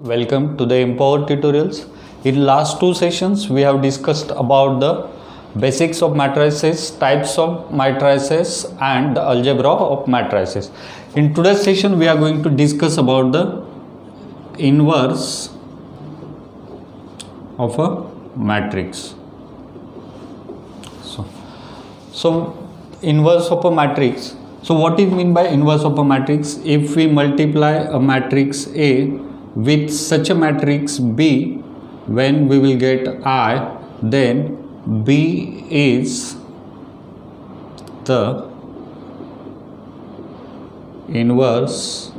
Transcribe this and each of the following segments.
Welcome to the Empower tutorials. In last two sessions we have discussed about the basics of matrices, types of matrices and the algebra of matrices. In today's session we are going to discuss about the inverse of a matrix. So inverse of a matrix. So what is mean by inverse of a matrix? If we multiply a matrix A with such a matrix B, when we will get I, then B is the inverse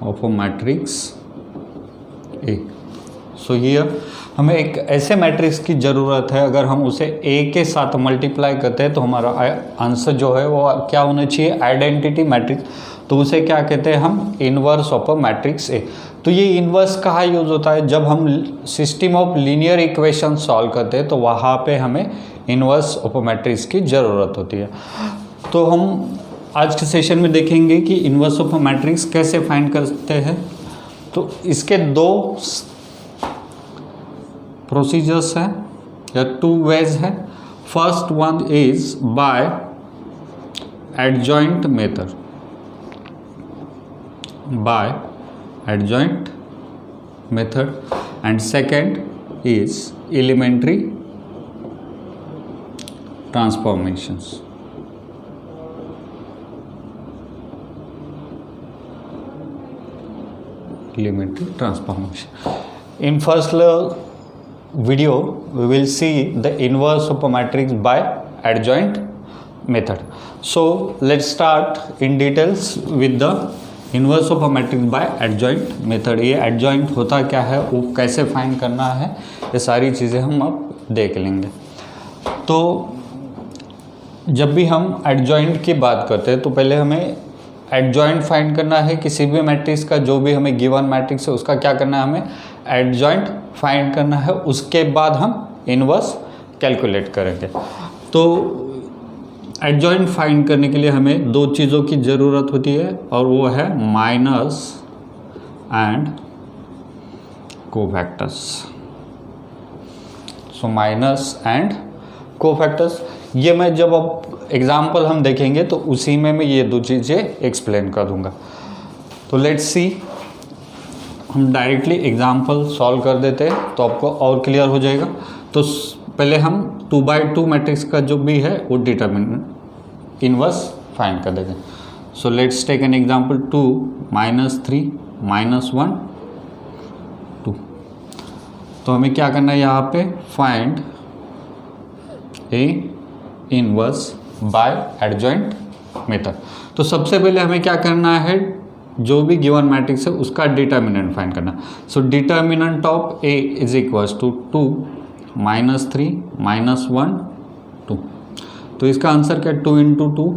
of a matrix A. So here हमें एक ऐसे matrix की ज़रूरत है, अगर हम उसे A के साथ मल्टीप्लाई करते हैं तो हमारा आंसर जो है वो क्या होना चाहिए, आइडेंटिटी मैट्रिक्स. तो उसे क्या कहते हैं हम, inverse of a matrix A. तो ये इन्वर्स कहाँ यूज़ होता है, जब हम system of linear equation solve करते हैं तो वहाँ पे हमें इन्वर्स ऑफ अ मैट्रिक्स की ज़रूरत होती है. तो हम आज के सेशन में देखेंगे कि इन्वर्स ऑफ अ मैट्रिक्स कैसे फाइंड करते हैं. तो इसके दो प्रोसीजर्स हैं या टू वेज है. First one is by adjoint method, by adjoint method, and second is elementary transformations. Elementary transformation. In first video we will see the inverse of a matrix by adjoint method. So let's start in details with the inverse of a matrix by adjoint method. ये adjoint होता क्या है, वो कैसे find करना है, ये सारी चीज़ें हम अब देख लेंगे. तो जब भी हम adjoint की बात करते हैं तो पहले हमें एडजॉइंट फाइंड करना है किसी भी मैट्रिक्स का. जो भी हमें गिवन मैट्रिक्स है उसका क्या करना है, हमें एडजॉइंट फाइंड करना है. उसके बाद हम इन्वर्स कैलकुलेट करेंगे. तो एडजॉइंट फाइंड करने के लिए हमें दो चीज़ों की ज़रूरत होती है और वो है minus and cofactors. So minus and cofactors, ये मैं जब अब एग्जाम्पल हम देखेंगे तो उसी में मैं ये दो चीज़ें एक्सप्लेन कर दूंगा. तो लेट्स सी, हम डायरेक्टली एग्जाम्पल सॉल्व कर देते हैं तो आपको और क्लियर हो जाएगा. तो पहले हम 2x2 मैट्रिक्स का जो भी है वो डिटर्मिनेंट इनवर्स फाइंड कर देते हैं. So let's take an example 2 -3 -1 2. तो हमें क्या करना है यहाँ पे, find A inverse by adjoint method. तो सबसे पहले हमें क्या करना है, जो भी गिवन मैट्रिक्स है उसका डिटर्मिनेंट फाइंड करना. So determinant of A is equals to 2 -3 -1 2. तो इसका आंसर क्या, 2 × 2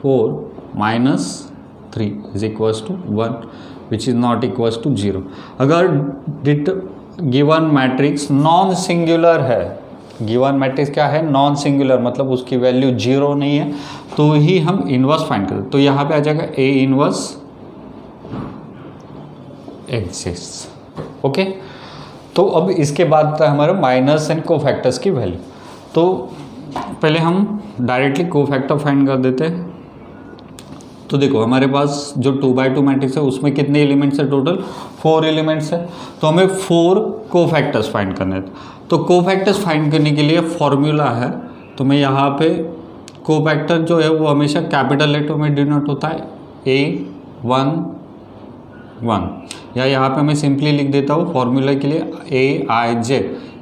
4 -3 is equals to 1 which is not equals to 0. अगर गिवन मैट्रिक्स नॉन सिंगुलर है, गिवन मैट्रिक्स क्या है, नॉन सिंगुलर, मतलब उसकी वैल्यू 0 नहीं है, तो ही हम इन्वर्स फाइंड करें. तो यहाँ पे आ जाएगा ए इन्वर्स एग्जिस्ट. ओके. तो अब इसके बाद हमारा माइनस एंड कोफैक्टर्स की वैल्यू. तो पहले हम डायरेक्टली कोफैक्टर फाइंड कर देते हैं. तो देखो हमारे पास जो 2x2 मैट्रिक्स है उसमें कितने एलिमेंट्स है, टोटल 4 एलिमेंट्स है. तो हमें 4 कोफैक्टर्स फाइंड करने हैं. तो कोफैक्टर्स फाइंड करने के लिए फॉर्मूला है. तो मैं यहाँ पे कोफैक्टर जो है वो हमेशा कैपिटल लेटर में डिनोट होता है, A1 1, या यहाँ पे मैं सिंपली लिख देता हूँ फॉर्मूला के लिए, Aij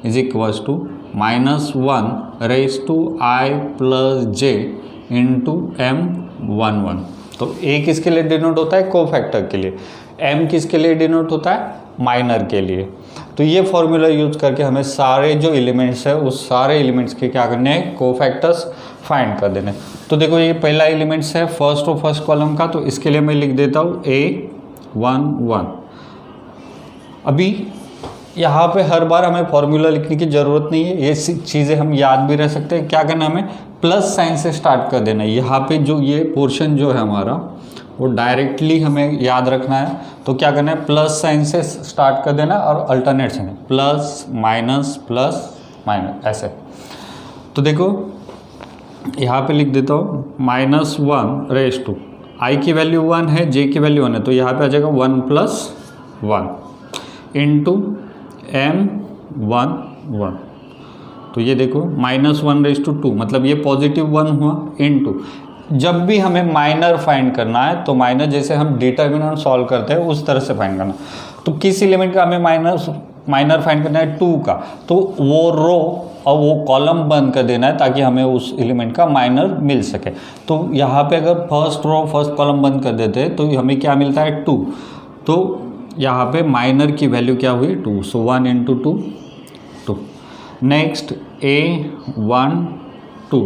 is equals to -1 raise to I + j into M11. तो A किसके लिए डिनोट होता है, कोफैक्टर के लिए. M किसके लिए डिनोट होता है, माइनर के लिए. तो ये फॉर्मूला यूज़ करके हमें सारे जो एलिमेंट्स है उस सारे एलिमेंट्स के क्या करने हैं, कोफैक्टर्स फाइंड कर देने. तो देखो ये पहला एलिमेंट्स है फर्स्ट कॉलम का, तो इसके लिए मैं लिख देता हूँ A11. अभी यहाँ पे हर बार हमें फॉर्मूला लिखने की ज़रूरत नहीं है, ये चीज़ें हम याद भी रह सकते हैं. क्या करना है, हमें प्लस साइन से स्टार्ट कर देना है. यहाँ पे जो ये पोर्शन जो है हमारा वो डायरेक्टली हमें याद रखना है. तो क्या करना है, प्लस साइन से स्टार्ट कर देना और अल्टरनेट साइन, प्लस माइनस ऐसे। तो देखो यहाँ पे लिख देता हूँ -1 रेज टू, आई की वैल्यू 1 है, जे की वैल्यू 1 है, तो यहाँ पे आ जाएगा 1 + 1 इंटू m1 तो ये देखो -1/2 मतलब ये +1 हुआ इंटू, जब भी हमें माइनर फाइंड करना है तो माइनर जैसे हम डिटर्मिनेंट सॉल्व करते हैं उस तरह से फाइंड करना। तो किस एलिमेंट का हमें माइनर फाइंड करना है 2 का, तो वो रो और वो कॉलम बंद कर देना है ताकि हमें उस एलिमेंट का माइनर मिल सके। तो यहाँ पे अगर फर्स्ट रो फर्स्ट कॉलम बंद कर देते हैं तो हमें क्या मिलता है 2, तो यहाँ पे माइनर की वैल्यू क्या हुई 2, सो 1 × 2 2। नेक्स्ट A1 2,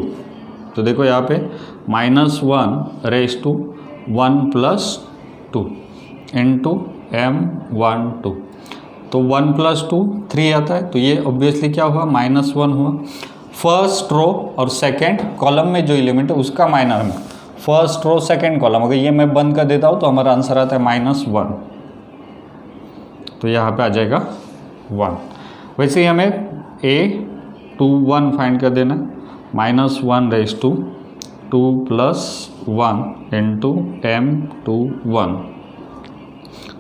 तो देखो यहाँ पे -1/1 + 2 इंटू m1 तो 1 + 2 3 आता है, तो ये ऑब्वियसली क्या हुआ -1 हुआ। फर्स्ट रो और सेकंड कॉलम में जो एलिमेंट है उसका माइनर में, फर्स्ट रो सेकंड कॉलम, अगर ये मैं बंद कर देता हूँ तो हमारा आंसर आता है -1, तो यहाँ पे आ जाएगा 1। वैसे ही हमें A21 फाइंड कर देना, -1/2 2 + 1 इंटू m21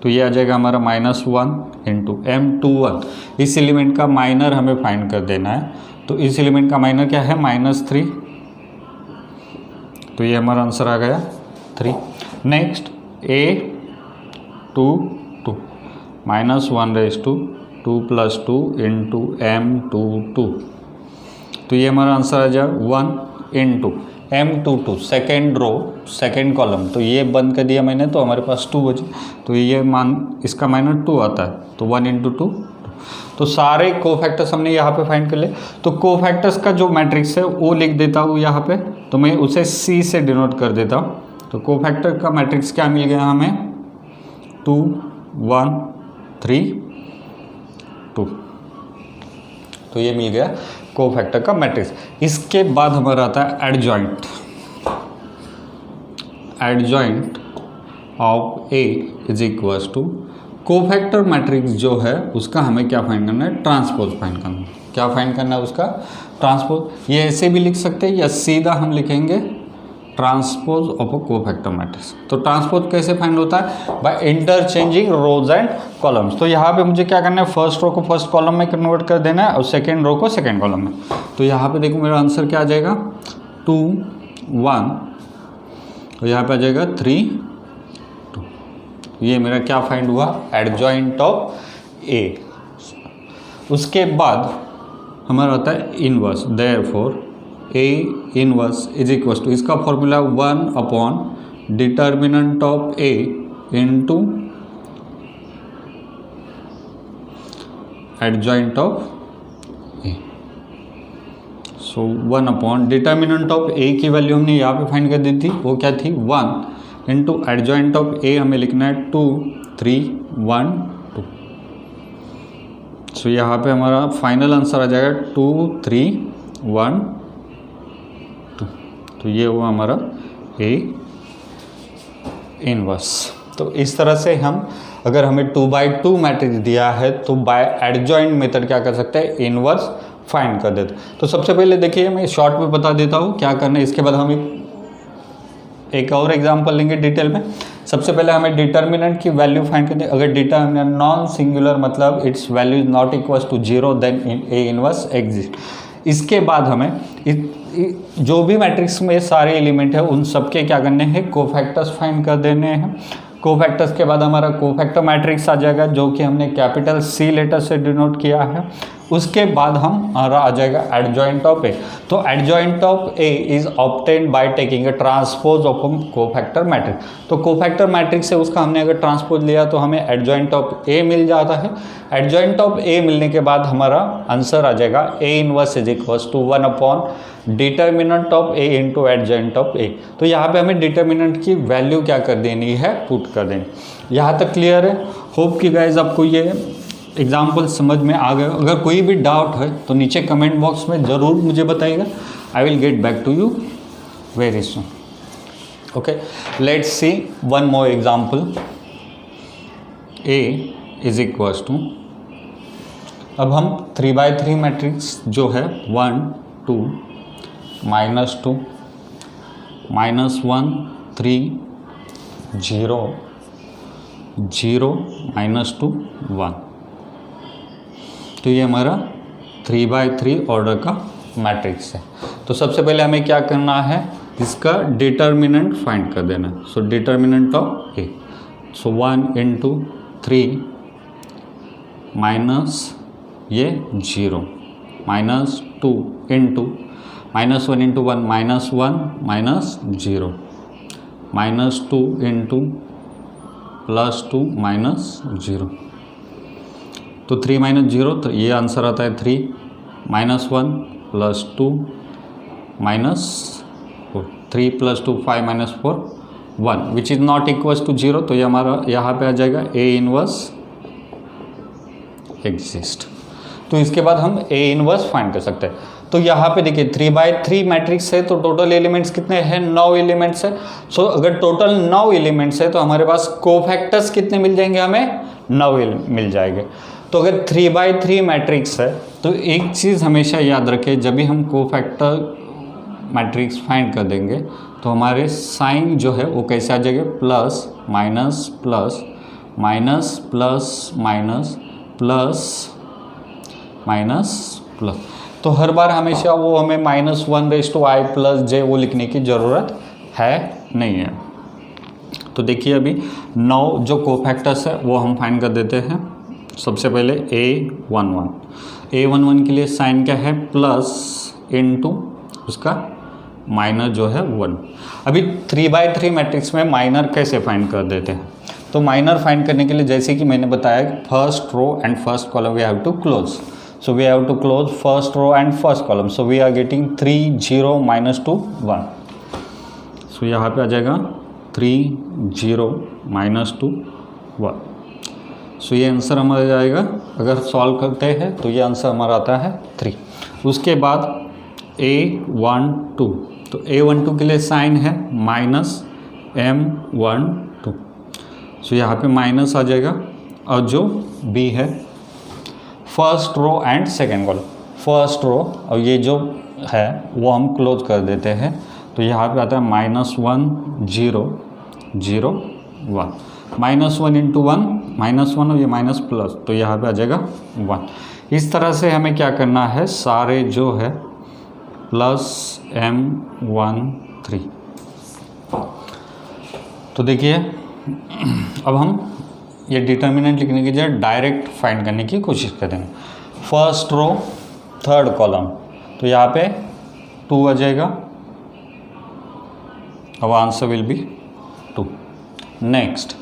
तो ये आ जाएगा हमारा -1 इंटू m21। इस एलिमेंट का माइनर हमें फाइंड कर देना है, तो इस एलिमेंट का माइनर क्या है -3, तो ये हमारा आंसर आ गया 3। नेक्स्ट A22 -1/2 2 + 2 इंटू m22 तो ये हमारा आंसर आ जाए 1 into m22 second row second column, तो ये बंद कर दिया मैंने तो हमारे पास 2 बचे, तो ये इसका माइनर 2 आता है, तो 1 × 2 तो सारे कोफैक्टर्स हमने यहाँ पे फाइंड कर ले। तो कोफैक्टर्स का जो मैट्रिक्स है वो लिख देता हूँ यहाँ पे, तो मैं उसे C से डिनोट कर देता हूँ। तो कोफैक्टर का मैट्रिक्स क्या मिल गया हमें 2 1 3 2, तो ये मिल गया कोफैक्टर का मैट्रिक्स। इसके बाद हमारा आता है adjoint of A = cofactor matrix जो है उसका हमें क्या फाइंड करना है, ट्रांसपोज फाइंड करना है। क्या फाइंड करना है उसका, ट्रांसपोज। ये ऐसे भी लिख सकते हैं या सीधा हम लिखेंगे transpose of a cofactor matrix. तो ट्रांसपोज कैसे फाइंड होता है, by interchanging rows and columns. तो यहाँ पे मुझे क्या करना है, फर्स्ट रो को फर्स्ट कॉलम में कन्वर्ट कर देना है और सेकेंड रो को सेकेंड कॉलम में। तो यहाँ पे देखो मेरा आंसर क्या आ जाएगा 2 1, तो यहाँ पे आ जाएगा 3 2। ये मेरा क्या फाइंड हुआ, एडजॉइंट ऑफ A। उसके बाद हमारा होता है इनवर्स, देयरफॉर A इनवर्स = इसका formula determinant of A into adjoint of A। So determinant of A की वैल्यू हमने यहाँ पे फाइंड कर दी थी, वो क्या थी 1 इंटू एडजॉइंट ऑफ A हमें लिखना है 2 3 1 2। सो यहाँ पे हमारा फाइनल आंसर आ जाएगा 2 3 1 2। तो ये हुआ हमारा A इनवर्स। तो इस तरह से हम, अगर हमें 2/2 मैट्रिक्स दिया है तो बाय एडजॉइंट मेथड क्या कर सकते हैं, इनवर्स फाइंड कर देते। तो सबसे पहले देखिए मैं शॉर्ट में बता देता हूँ क्या करना है, इसके बाद हम एक और एग्जांपल लेंगे डिटेल में। सबसे पहले हमें डिटर्मिनेंट की वैल्यू फाइंड करनी है। अगर डिटर्मिनेंट नॉन सिंगुलर मतलब it's value is not equal to 0 then A inverse exist. इसके बाद हमें जो भी मैट्रिक्स में सारे एलिमेंट है उन सबके क्या करने हैं, कोफैक्टर्स फाइंड कर देने हैं। कोफैक्टर्स के बाद हमारा कोफैक्टर मैट्रिक्स आ जाएगा जो कि हमने कैपिटल C लेटर से डिनोट किया है। उसके बाद हमारा आ जाएगा एडजॉइंट ऑफ A। तो adjoint of A is obtained by taking a transpose of cofactor matrix. तो कोफैक्टर मैट्रिक्स से उसका हमने अगर ट्रांसपोज लिया तो हमें एडजॉइंट ऑफ A मिल जाता है। एडजॉइंट ऑफ A मिलने के बाद हमारा आंसर आ जाएगा A inverse = determinant of A into adjoint of A। तो यहाँ पे हमें डिटर्मिनेंट की वैल्यू क्या कर देनी है, पुट कर देनी। यहाँ तक क्लियर है। होप कि गाइज आपको ये एग्जाम्पल समझ में आ गए। अगर कोई भी डाउट है तो नीचे कमेंट बॉक्स में ज़रूर मुझे बताइएगा। I will get back to you very soon. Okay, let's see one more example. A is equals to, अब हम 3/3 मैट्रिक्स जो है 1 2 -2 -1 3 0 0 -2 1, तो ये हमारा 3/3 ऑर्डर का मैट्रिक्स है। तो सबसे पहले हमें क्या करना है, इसका डिटर्मिनेंट फाइंड कर देना है। So determinant of A, so 1 × 3 minus ये 0 -2 × -1 × 1 -1 -0 -2 × +2 -0, तो 3 - 0, तो ये आंसर आता है 3 -1 +2 -4, 3 + 2 5 - 4 1, which is not equals to 0, तो ये हमारा यहाँ पे आ जाएगा A इनवर्स एग्जिस्ट। तो इसके बाद हम A इनवर्स फाइंड कर सकते हैं। तो यहाँ पे देखिए 3/3 मैट्रिक्स है, तो टोटल एलिमेंट्स कितने हैं, 9 एलिमेंट्स है। सो अगर टोटल 9 एलिमेंट्स है तो हमारे पास कोफैक्टर्स कितने मिल जाएंगे, हमें 9 मिल जाएंगे। तो अगर 3/3 मैट्रिक्स है तो एक चीज़ हमेशा याद रखें, जब भी हम कोफैक्टर मैट्रिक्स फाइंड कर देंगे तो हमारे साइन जो है वो कैसे आ जाएगा, plus minus plus minus plus minus plus minus plus. तो हर बार हमेशा वो हमें -1/i + j वो लिखने की ज़रूरत है नहीं है। तो देखिए अभी 9 जो कोफैक्टर्स है वो हम फाइंड कर देते हैं। सबसे पहले A11 के लिए साइन क्या है, प्लस इनटू उसका माइनर जो है 1। अभी 3/3 मैट्रिक्स में माइनर कैसे फाइंड कर देते हैं, तो माइनर फाइंड करने के लिए जैसे कि मैंने बताया first row and first column we have to close, so we have to close first row and first column, so we are getting 3 0 -2 1, सो यहाँ पे आ जाएगा 3 0 -2 1, सो ये आंसर हमारा जाएगा। अगर सॉल्व करते हैं तो ये आंसर हमारा आता है 3। उसके बाद A12, तो A12 के लिए साइन है -M12, सो यहाँ पे माइनस आ जाएगा। और जो B है first row and second column, first row और ये जो है वो हम क्लोज कर देते हैं, तो यहाँ पे आता है -1 0 0 1, -1 × 1 -1 और ये माइनस प्लस, तो यहाँ पे आ जाएगा 1। इस तरह से हमें क्या करना है, सारे जो है +M13। तो देखिए अब हम ये डिटर्मिनेंट लिखने की जगह डायरेक्ट फाइंड करने की कोशिश करेंगे। फर्स्ट रो थर्ड कॉलम, तो यहाँ पे 2 आ जाएगा, अब answer will be 2। Next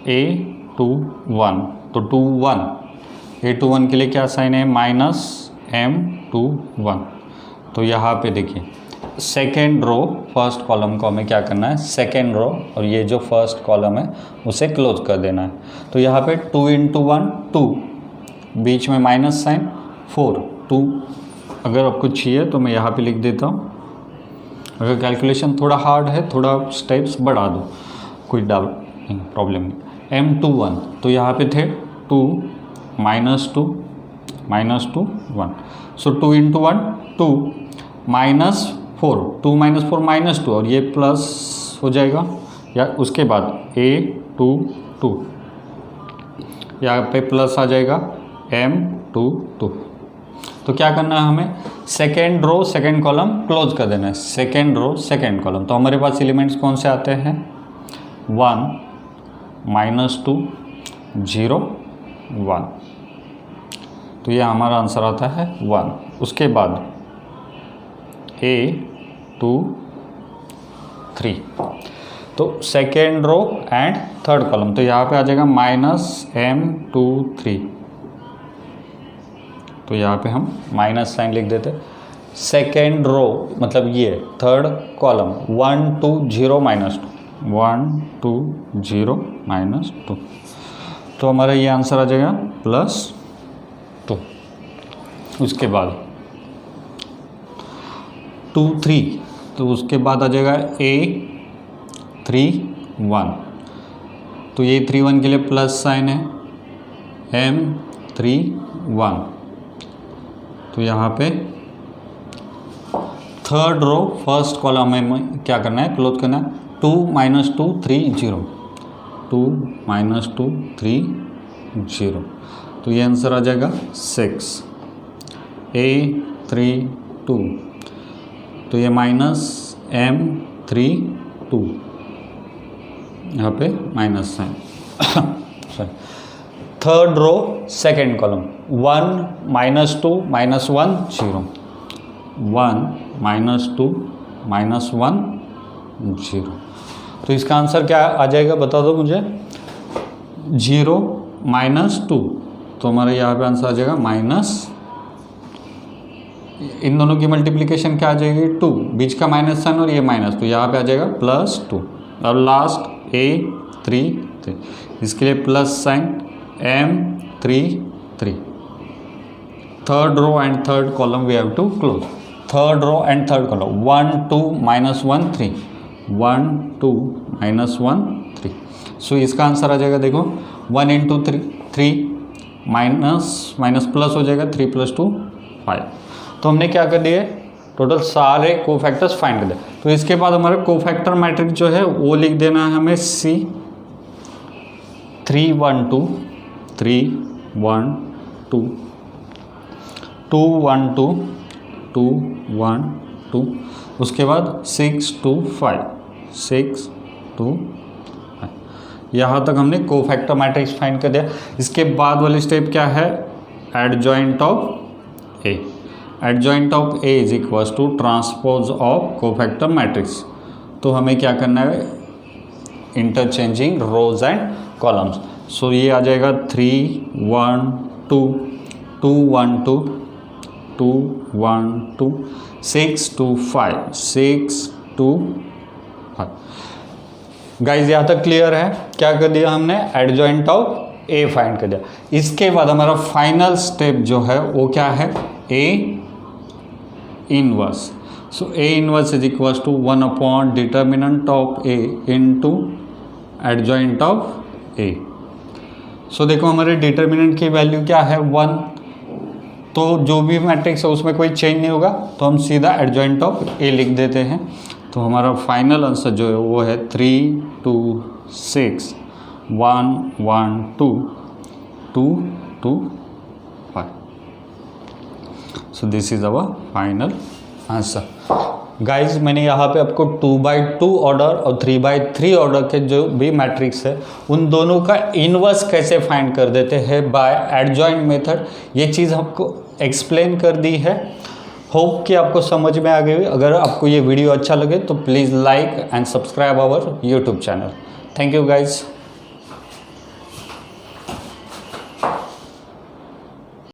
A21, तो 2 1, A21 के लिए क्या साइन है, -M21, तो यहाँ पे देखिए सेकेंड रो फर्स्ट कॉलम को हमें क्या करना है, सेकेंड रो और ये जो फर्स्ट कॉलम है उसे क्लोज कर देना है। तो यहाँ पे 2 × 1 2, बीच में माइनस साइन 4 2, अगर आपको चाहिए तो मैं यहाँ पे लिख देता हूँ। अगर कैलकुलेशन थोड़ा हार्ड है, थोड़ा स्टेप्स बढ़ा दो, कोई डाउट नहीं, प्रॉब्लम नहीं। M21, तो यहाँ पे थे 2 -2 -2 1, सो 2 × 1 2 -4, 2 -4 -2 और ये प्लस हो जाएगा, या उसके बाद A22 यहाँ पे प्लस आ जाएगा M22। तो क्या करना है हमें, second row second column close कर देना है, सेकेंड रो सेकेंड कॉलम। तो हमारे पास एलिमेंट्स कौन से आते हैं, 1 -2 0 1, तो ये हमारा आंसर आता है 1। उसके बाद A23, तो second row and third column, तो यहाँ पे आ जाएगा -M23, तो यहाँ पे हम माइनस साइन लिख देते। सेकेंड रो मतलब ये थर्ड कॉलम 1 2 0 -2 1 2 0 -2, तो हमारा ये आंसर आ जाएगा +2। उसके बाद 2 3, तो उसके बाद आ जाएगा A31, तो ये 3 1 के लिए प्लस साइन है, M3 1। तो यहाँ पे थर्ड रो फर्स्ट कॉलम में क्या करना है, क्लोज करना है। 2 - 2 3 0, 2 - 2 3 0। तो ये आंसर आ जाएगा 6, A3 2। तो ये -M3 2, यहाँ पे minus sign. Sorry, third row second column 1 - 2 -1 0, 1 - 2 -1 0। तो इसका आंसर क्या आ जाएगा बता दो मुझे। 0 - 2, तो हमारा यहाँ पे आंसर आ जाएगा माइनस, इन दोनों की मल्टीप्लिकेशन क्या आ जाएगी 2, बीच का माइनस साइन और ये माइनस, तो यहाँ पे आ जाएगा +2। अब लास्ट A3 3, इसके लिए plus sign M3 3। Third row and third column we have to close. Third row and third column 1 2 -1 3, 1 2 -1 3। So इसका आंसर आ जाएगा देखो 1 × 3 माइनस प्लस हो जाएगा, 3 + 2 5। तो हमने क्या कर दिया, टोटल सारे कोफैक्टर्स फाइंड कर दिया। तो इसके बाद हमारा कोफैक्टर मैट्रिक्स जो है वो लिख देना है हमें C 3 1 2 3 1 2 2 1 2 2 1 2, उसके बाद 6 2 5 6 2 5। यहाँ तक हमने कोफैक्टर मैट्रिक्स फाइंड कर दिया। इसके बाद वाली स्टेप क्या है, adjoint of A। Adjoint of A is equals to transpose of cofactor matrix. तो हमें क्या करना है, interchanging rows and columns. So ये आ जाएगा 3 1 2 2 1 2 2 1 2 6 2 5 6 2 5। गाइज यहाँ तक क्लियर है। क्या कर दिया हमने, एडजॉइंट ऑफ A फाइंड कर दिया। इसके बाद हमारा फाइनल स्टेप जो है वो क्या है, A inverse. So A inverse is equals to 1 determinant of A into adjoint of A। So देखो हमारे डिटर्मिनेंट की वैल्यू क्या है 1, तो जो भी मैट्रिक्स है उसमें कोई चेंज नहीं होगा, तो हम सीधा एडजॉइंट ऑफ A लिख देते हैं। तो हमारा फाइनल आंसर जो है वो है 3 2 6 1 1 2 2 2 5। So this is our final answer. Guys मैंने यहाँ पे आपको 2/2 ऑर्डर और 3/3 ऑर्डर के जो भी मैट्रिक्स है उन दोनों का इनवर्स कैसे फाइंड कर देते हैं बाय एडजॉइंट मेथड, ये चीज़ आपको एक्सप्लेन कर दी है। होप कि आपको समझ में आ गई। अगर आपको ये वीडियो अच्छा लगे तो please like and subscribe our YouTube channel. Thank you guys.